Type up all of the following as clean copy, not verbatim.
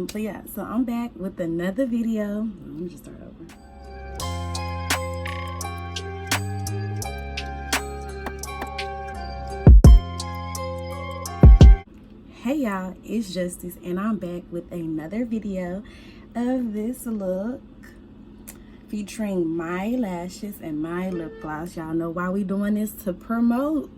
But yeah, so I'm back with another video. Let me just start over. Hey y'all, it's Justice, and I'm back with another video of this look featuring my lashes and my lip gloss. Y'all know why we doing this, to promote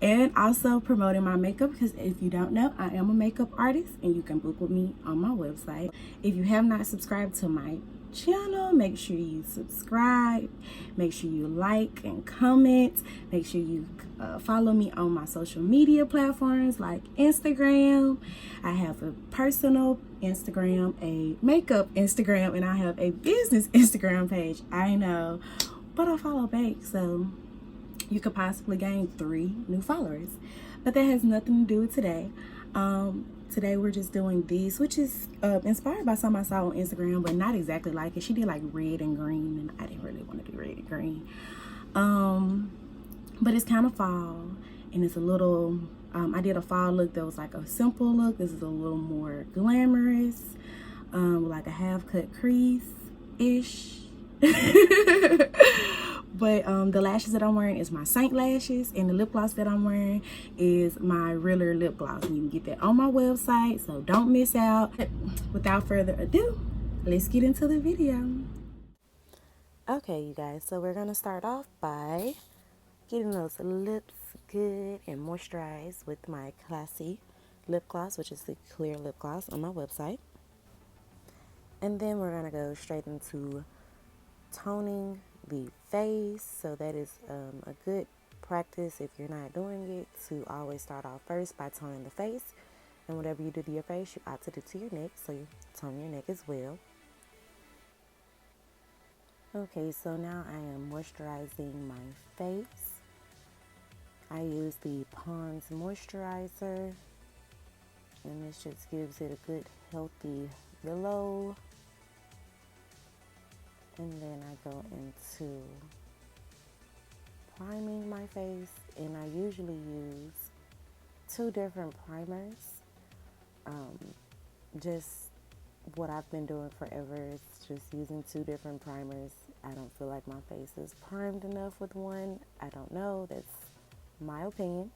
and also promoting my makeup, because if you don't know, I am a makeup artist and you can book with me on my website. If you have not subscribed to my channel, make sure you subscribe, make sure you like and comment, make sure you follow me on my social media platforms like Instagram. I have a personal Instagram, a makeup Instagram, and I have a business Instagram page. I know, but I follow back, so you could possibly gain 3 new followers. But that has nothing to do with today. Today we're just doing this, which is inspired by something I saw on Instagram, but not exactly like it. She did like red and green, and I didn't really want to do red and green. But it's kind of fall, and it's a little, I did a fall look that was like a simple look. This is a little more glamorous, like a half cut crease-ish. But the lashes that I'm wearing is my Saint lashes, and the lip gloss that I'm wearing is my Realer lip gloss. And you can get that on my website, so don't miss out. Without further ado, let's get into the video. Okay, you guys, so we're gonna start off by getting those lips good and moisturized with my classy lip gloss, which is the clear lip gloss on my website. And then we're gonna go straight into toning the face. So that is a good practice, if you're not doing it, to always start off first by toning the face. And whatever you do to your face, you ought to do to your neck, so you tone your neck as well. Okay, so now I am moisturizing my face. I use the Pond's moisturizer, and this just gives it a good healthy glow. And then I go into priming my face, and I usually use 2 different primers. Just what I've been doing forever is just using 2 different primers. I don't feel like my face is primed enough with one. I don't know, that's my opinion.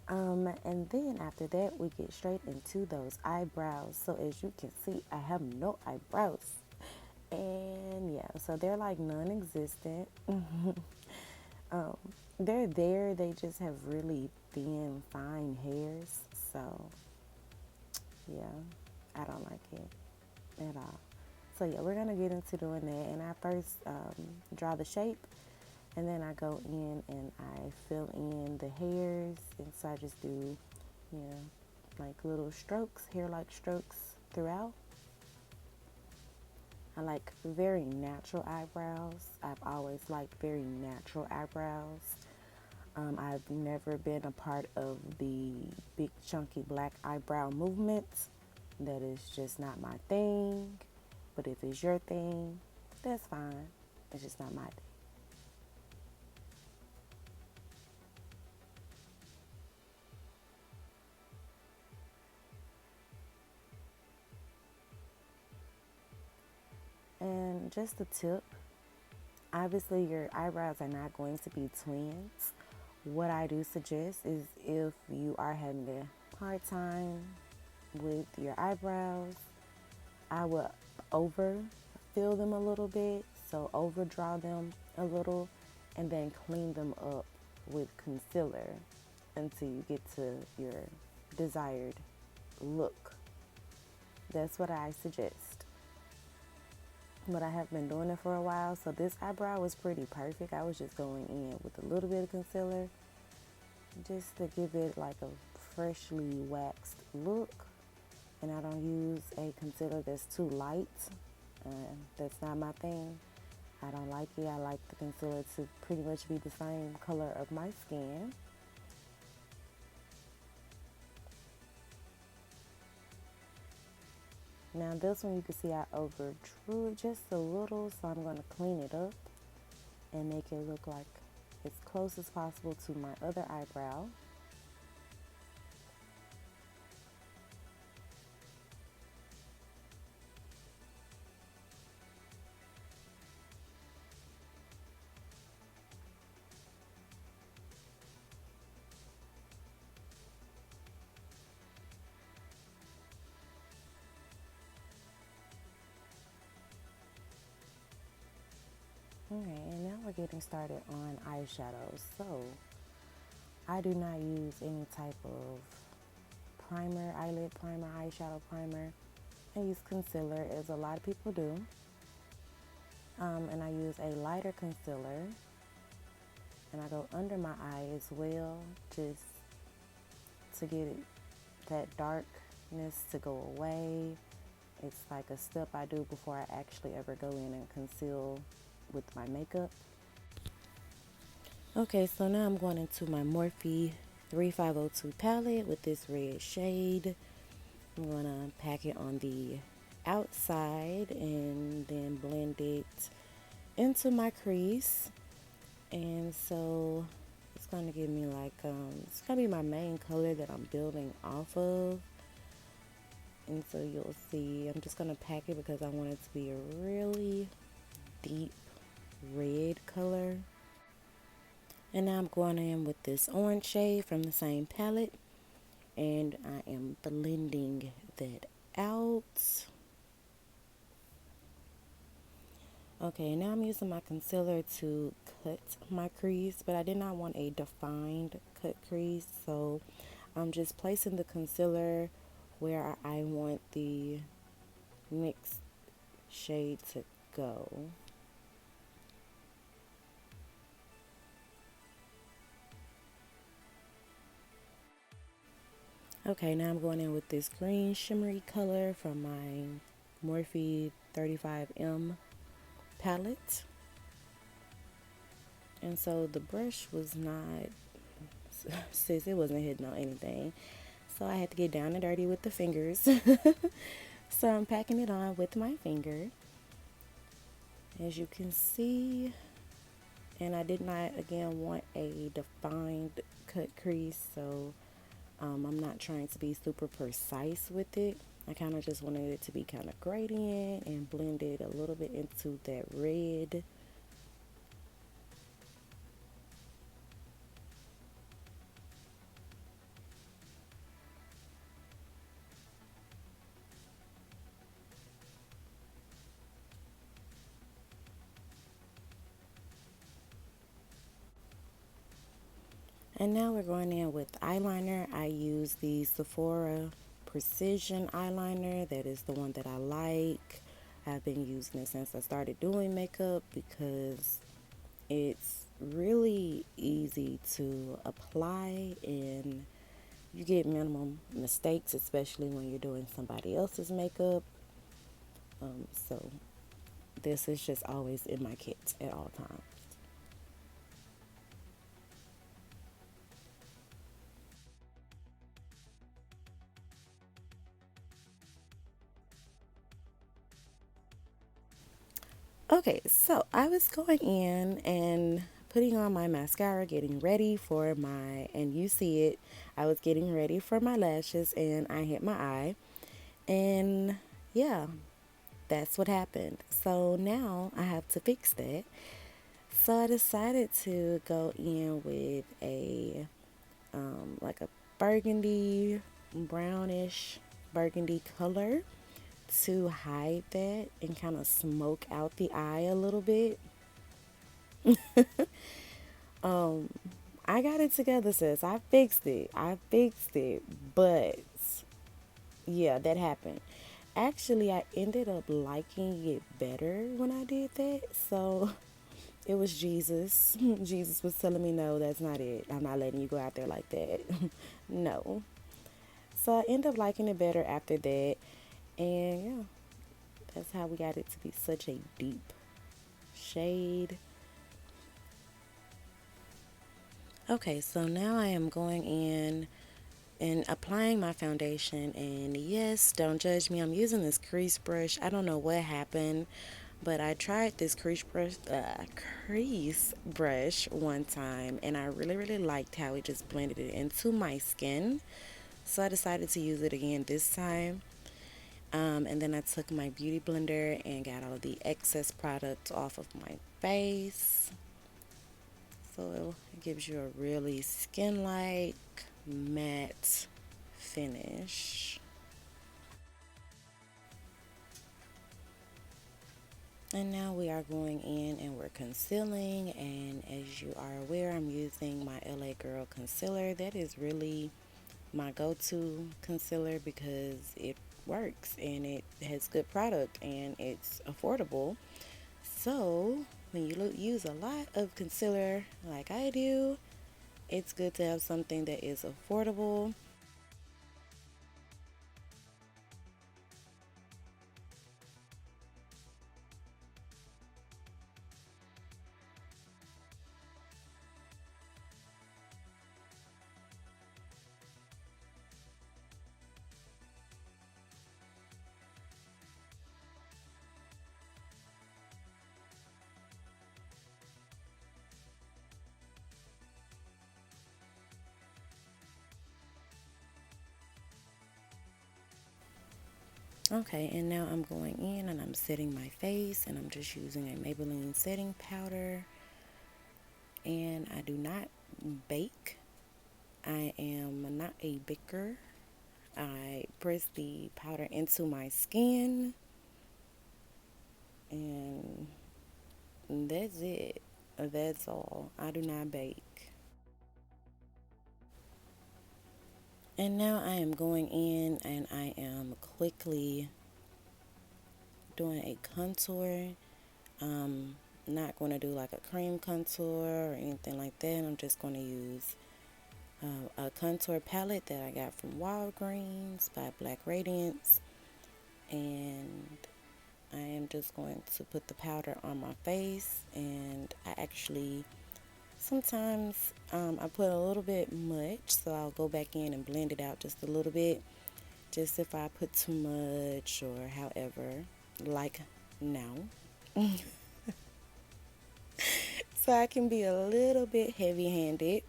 And then after that, we get straight into those eyebrows. So as you can see, I have no eyebrows. And yeah, so they're like non-existent. They're there, they just have really thin, fine hairs. So yeah, I don't like it at all. So yeah, we're gonna get into doing that. And I first draw the shape, and then I go in and I fill in the hairs. And so I just do, you know, like little strokes, hair-like strokes throughout. I like very natural eyebrows. I've always liked very natural eyebrows. I've never been a part of the big chunky black eyebrow movement. That is just not my thing. But if it's your thing, that's fine. It's just not my thing. And just a tip, obviously your eyebrows are not going to be twins. What I do suggest is, if you are having a hard time with your eyebrows, I will overfill them a little bit. So overdraw them a little, and then clean them up with concealer until you get to your desired look. That's what I suggest. But I have been doing it for a while, so this eyebrow was pretty perfect. I was just going in with a little bit of concealer just to give it like a freshly waxed look. And I don't use a concealer that's too light. That's not my thing. I don't like it. I like the concealer to pretty much be the same color of my skin. Now this one, you can see I overdrew it just a little, so I'm going to clean it up and make it look like as close as possible to my other eyebrow. Okay, and now we're getting started on eyeshadow. So I do not use any type of primer, eyelid primer, eyeshadow primer. I use concealer, as a lot of people do. And I use a lighter concealer. And I go under my eye as well, just to get that darkness to go away. It's like a step I do before I actually ever go in and conceal with my makeup. Okay, so now I'm going into my Morphe 3502 palette with this red shade. I'm going to pack it on the outside and then blend it into my crease. And so it's going to give me like, it's going to be my main color that I'm building off of. And so you'll see, I'm just going to pack it because I want it to be a really deep red color. And now I'm going in with this orange shade from the same palette. And I am blending that out. Okay, now I'm using my concealer to cut my crease, but I did not want a defined cut crease, so I'm just placing the concealer where I want the next shade to go. Okay, now I'm going in with this green shimmery color from my Morphe 35M palette. And so the brush was not, sis, it wasn't hitting on anything. So I had to get down and dirty with the fingers. So I'm packing it on with my finger, as you can see. And I did not, again, want a defined cut crease, so I'm not trying to be super precise with it. I kind of just wanted it to be kind of gradient and blended a little bit into that red. And now we're going in with eyeliner. I use the Sephora Precision eyeliner. That is the one that I like. I've been using it since I started doing makeup because it's really easy to apply and you get minimum mistakes, especially when you're doing somebody else's makeup. So this is just always in my kit at all times. Okay, so I was going in and putting on my mascara, getting ready for my, and you see it, I was getting ready for my lashes and I hit my eye. And yeah, that's what happened. So now I have to fix that. So I decided to go in with a, like a burgundy, brownish burgundy color to hide that and kind of smoke out the eye a little bit. I got it together, sis. I fixed it. I fixed it. But yeah, that happened. Actually, I ended up liking it better when I did that. So it was Jesus. Jesus was telling me, no, that's not it. I'm not letting you go out there like that. No. So I ended up liking it better after that. And yeah, that's how we got it to be such a deep shade. Okay, so now I am going in and applying my foundation. And yes, don't judge me. I'm using this crease brush. I don't know what happened, but I tried this crease brush one time, and I really, really liked how it just blended it into my skin. So I decided to use it again this time. And then I took my beauty blender and got all of the excess product off of my face. So it gives you a really skin-like matte finish. And now we are going in and we're concealing, and as you are aware, I'm using my LA Girl concealer. That is really my go-to concealer because it works and it has good product and it's affordable. So when you use a lot of concealer like I do, it's good to have something that is affordable. Okay, and now I'm going in and I'm setting my face, and I'm just using a Maybelline setting powder. And I do not bake. I am not a baker. I press the powder into my skin, and that's it. That's all. I do not bake. And now I am going in and I am quickly doing a contour. Not going to do like a cream contour or anything like that. I'm just going to use a contour palette that I got from Walgreens by Black Radiance. And I am just going to put the powder on my face, and I actually sometimes I put a little bit much, so I'll go back in and blend it out just a little bit, just if I put too much or however, like now. So I can be a little bit heavy-handed,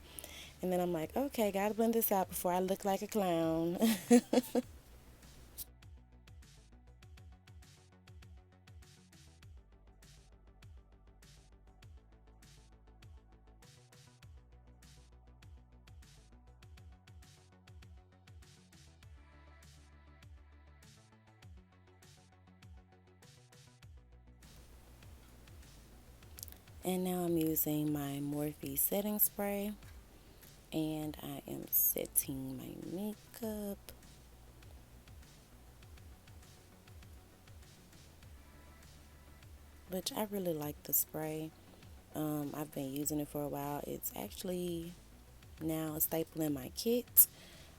and then I'm like, okay, gotta blend this out before I look like a clown. And now I'm using my Morphe setting spray, and I am setting my makeup. Which I really like the spray. I've been using it for a while. It's actually now a staple in my kit.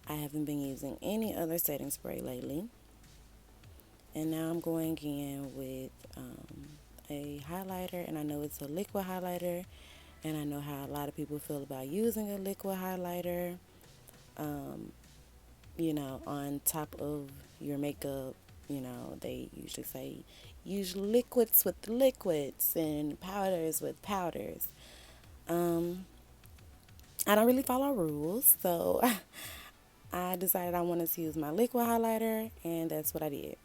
I haven't been using any other setting spray lately. And now I'm going in with a highlighter, and I know it's a liquid highlighter, and I know how a lot of people feel about using a liquid highlighter, on top of your makeup. They usually say use liquids with liquids and powders with powders. Um, I don't really follow rules, so I decided I wanted to use my liquid highlighter, and that's what I did.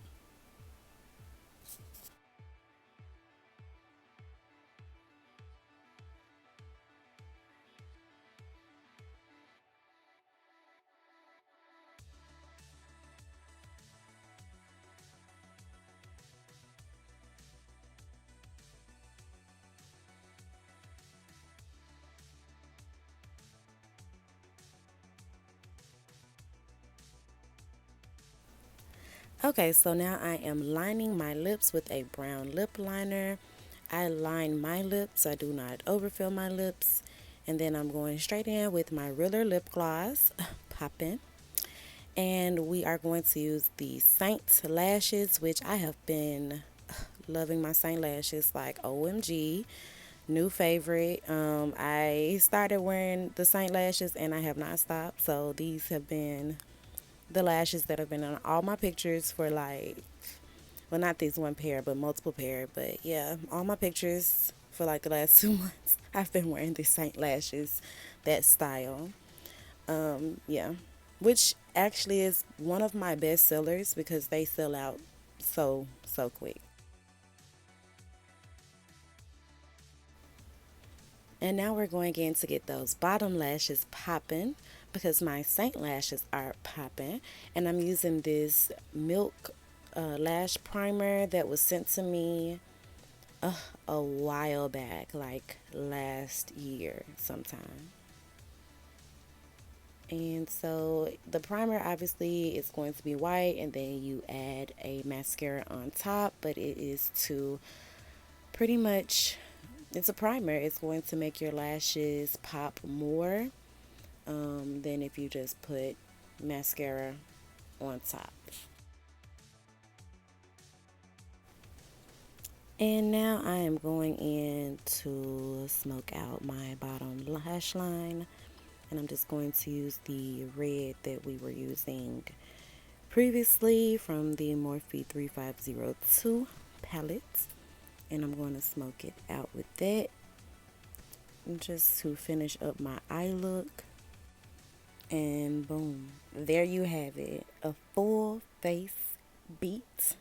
Okay, so now I am lining my lips with a brown lip liner. I line my lips, I do not overfill my lips. And then I'm going straight in with my Riller lip gloss, popping. And we are going to use the Saint lashes, which I have been loving my Saint lashes like OMG. New favorite. I started wearing the Saint lashes and I have not stopped. So these have been the lashes that have been on all my pictures for like, well, not these one pair, but multiple pair. But yeah, all my pictures for like the last 2 months, I've been wearing the Saint lashes, that style. Yeah, which actually is one of my best sellers because they sell out so quick. And now we're going in to get those bottom lashes popping because my Saint lashes are popping. And I'm using this Milk lash primer that was sent to me a while back, like last year sometime. And so the primer obviously is going to be white, and then you add a mascara on top, but it is to pretty much, it's a primer. It's going to make your lashes pop more than if you just put mascara on top. And now I am going in to smoke out my bottom lash line. And I'm just going to use the red that we were using previously from the Morphe 3502 palette. And I'm going to smoke it out with that just to finish up my eye look. And boom, there you have it, a full face beat.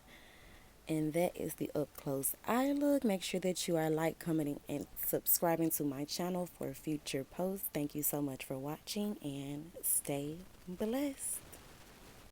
And that is the up close eye look. Make sure that you are like, commenting, and subscribing to my channel for future posts. Thank you so much for watching, and stay blessed.